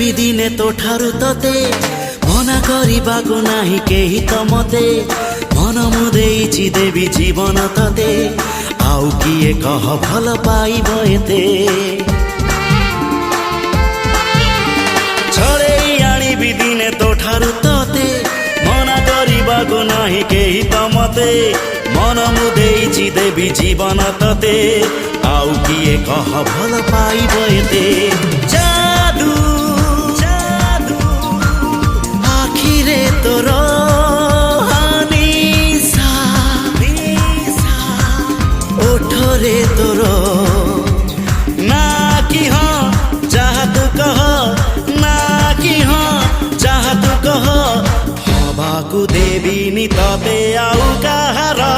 आनिबि दिने तो ठारु तते मना करिबाको नाही केही त मते मन मुदेइछि देवी जीवन तते आउ किए कह भल पाइब एते छडेई आनिबि दिने तो ठारु तते मना करिबाको नाही केही त मते मन मुदेइछि देवी जीवन तते आउ किए कह भल पाइब एते जादू जादू आखिरे तोर निशा निशा ओठरे तोर ना कि हाँ जहाँ तू कह ना कि हाँ जहाँ तू कह हवाकू देवी नि तते आउ कହାର